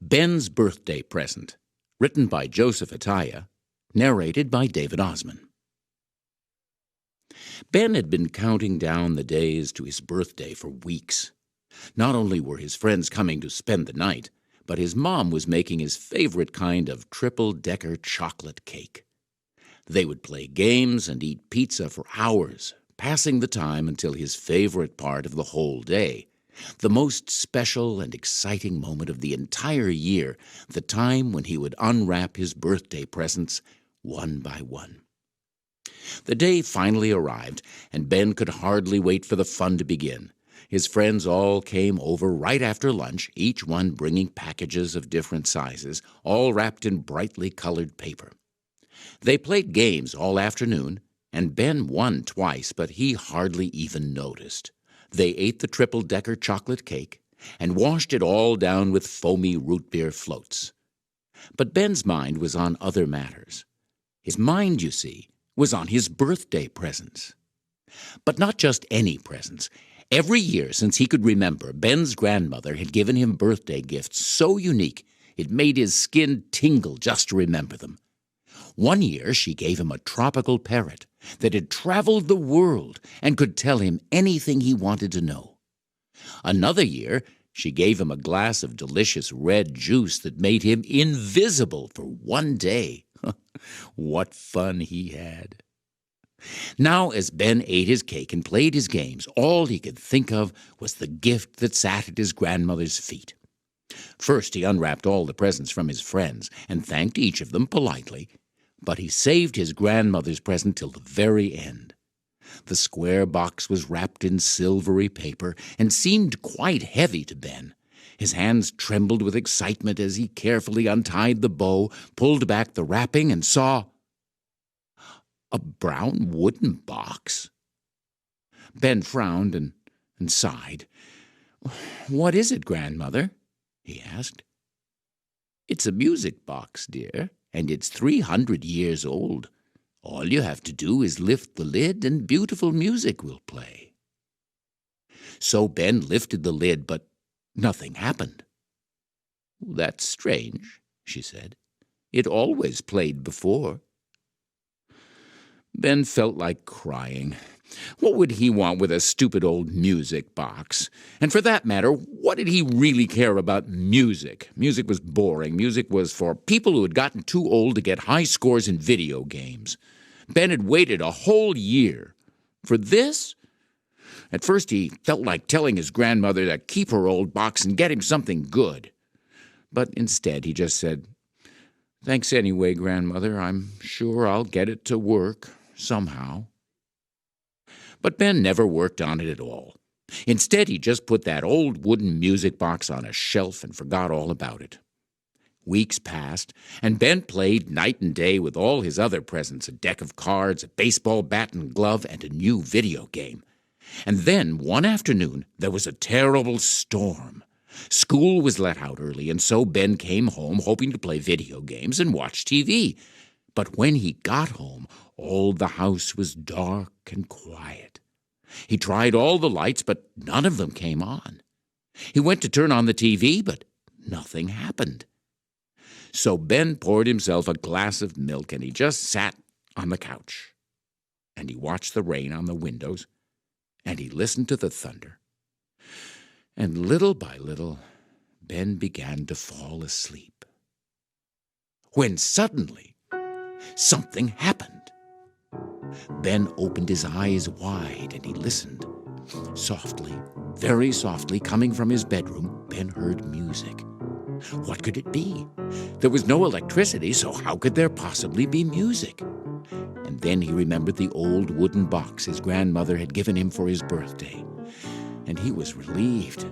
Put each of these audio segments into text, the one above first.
Ben's Birthday Present, written by Joseph Atiyeh, narrated by David Osman. Ben had been counting down the days to his birthday for weeks. Not only were his friends coming to spend the night, but his mom was making his favorite kind of triple-decker chocolate cake. They would play games and eat pizza for hours, passing the time until his favorite part of the whole day, the most special and exciting moment of the entire year, the time when he would unwrap his birthday presents one by one. The day finally arrived, and Ben could hardly wait for the fun to begin. His friends all came over right after lunch, each one bringing packages of different sizes, all wrapped in brightly colored paper. They played games all afternoon, and Ben won twice, but he hardly even noticed. They ate the triple-decker chocolate cake and washed it all down with foamy root beer floats. But Ben's mind was on other matters. His mind, you see, was on his birthday presents. But not just any presents. Every year since he could remember, Ben's grandmother had given him birthday gifts so unique it made his skin tingle just to remember them. One year she gave him a tropical parrot that had traveled the world and could tell him anything he wanted to know. Another year she gave him a glass of delicious red juice that made him invisible for one day. What fun he had! Now, as Ben ate his cake and played his games, all he could think of was the gift that sat at his grandmother's feet. First, he unwrapped all the presents from his friends and thanked each of them politely, but he saved his grandmother's present till the very end. The square box was wrapped in silvery paper and seemed quite heavy to Ben. His hands trembled with excitement as he carefully untied the bow, pulled back the wrapping, and saw a brown wooden box. Ben frowned and sighed. "What is it, Grandmother?" he asked. "It's a music box, dear, and it's 300 years old. All you have to do is lift the lid and beautiful music will play." So Ben lifted the lid, but nothing happened. "That's strange," she said. "It always played before." Ben felt like crying. What would he want with a stupid old music box? And for that matter, what did he really care about music? Music was boring. Music was for people who had gotten too old to get high scores in video games. Ben had waited a whole year. For this? At first he felt like telling his grandmother to keep her old box and get him something good. But instead he just said, "Thanks anyway, Grandmother. I'm sure I'll get it to work somehow." But Ben never worked on it at all. Instead, he just put that old wooden music box on a shelf and forgot all about it. Weeks passed, and Ben played night and day with all his other presents, a deck of cards, a baseball bat and glove, and a new video game. And then, one afternoon, there was a terrible storm. School was let out early, and so Ben came home hoping to play video games and watch TV. But when he got home, all the house was dark and quiet. He tried all the lights, but none of them came on. He went to turn on the TV, but nothing happened. So Ben poured himself a glass of milk, and he just sat on the couch. And he watched the rain on the windows, and he listened to the thunder. And little by little, Ben began to fall asleep. When suddenly, something happened. Ben opened his eyes wide and he listened. Softly, very softly, coming from his bedroom, Ben heard music. What could it be? There was no electricity, so how could there possibly be music? And then he remembered the old wooden box his grandmother had given him for his birthday, and he was relieved.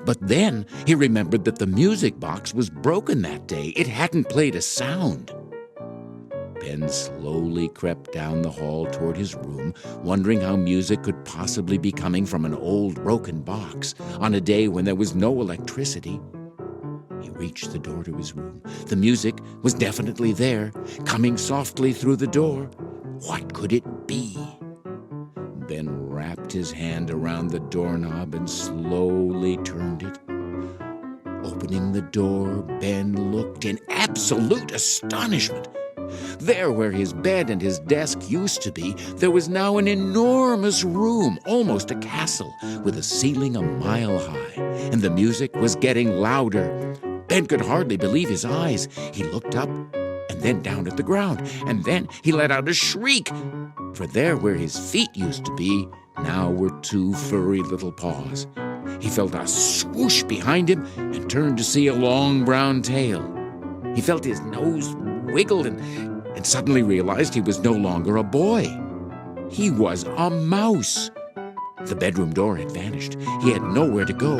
But then he remembered that the music box was broken that day. It hadn't played a sound. Ben slowly crept down the hall toward his room, wondering how music could possibly be coming from an old broken box on a day when there was no electricity. He reached the door to his room. The music was definitely there, coming softly through the door. What could it be? Ben wrapped his hand around the doorknob and slowly turned it. Opening the door, Ben looked in absolute astonishment. There, where his bed and his desk used to be, there was now an enormous room, almost a castle, with a ceiling a mile high, and the music was getting louder. Ben could hardly believe his eyes. He looked up, and then down at the ground, and then he let out a shriek, for there, where his feet used to be, now were two furry little paws. He felt a swoosh behind him and turned to see a long brown tail. He felt his nose wiggle and suddenly realized he was no longer a boy. He was a mouse. The bedroom door had vanished. He had nowhere to go.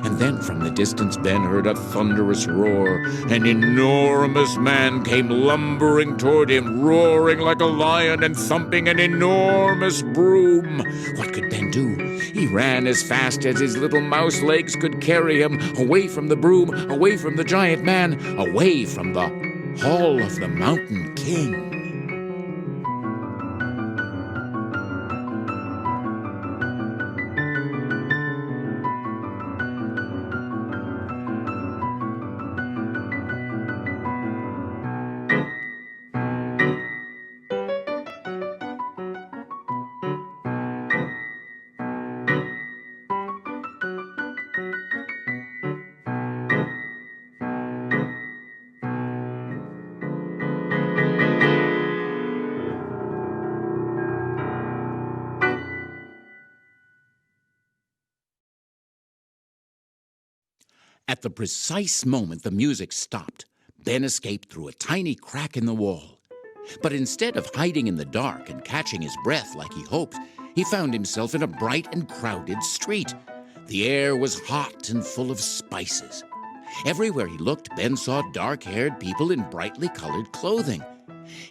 And then from the distance, Ben heard a thunderous roar. An enormous man came lumbering toward him, roaring like a lion and thumping an enormous broom. What could Ben do? He ran as fast as his little mouse legs could carry him, away from the broom, away from the giant man, away from the Hall of the Mountain King. At the precise moment the music stopped, Ben escaped through a tiny crack in the wall. But instead of hiding in the dark and catching his breath like he hoped, he found himself in a bright and crowded street. The air was hot and full of spices. Everywhere he looked, Ben saw dark-haired people in brightly colored clothing.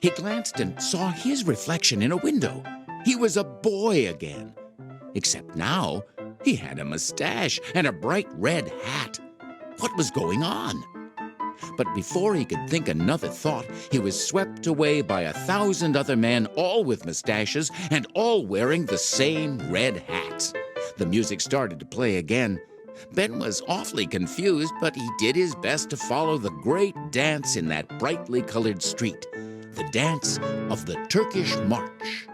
He glanced and saw his reflection in a window. He was a boy again. Except now, he had a mustache and a bright red hat. What was going on? But before he could think another thought, he was swept away by 1,000 other men, all with mustaches and all wearing the same red hats. The music started to play again. Ben was awfully confused, but he did his best to follow the great dance in that brightly colored street, the dance of the Turkish March.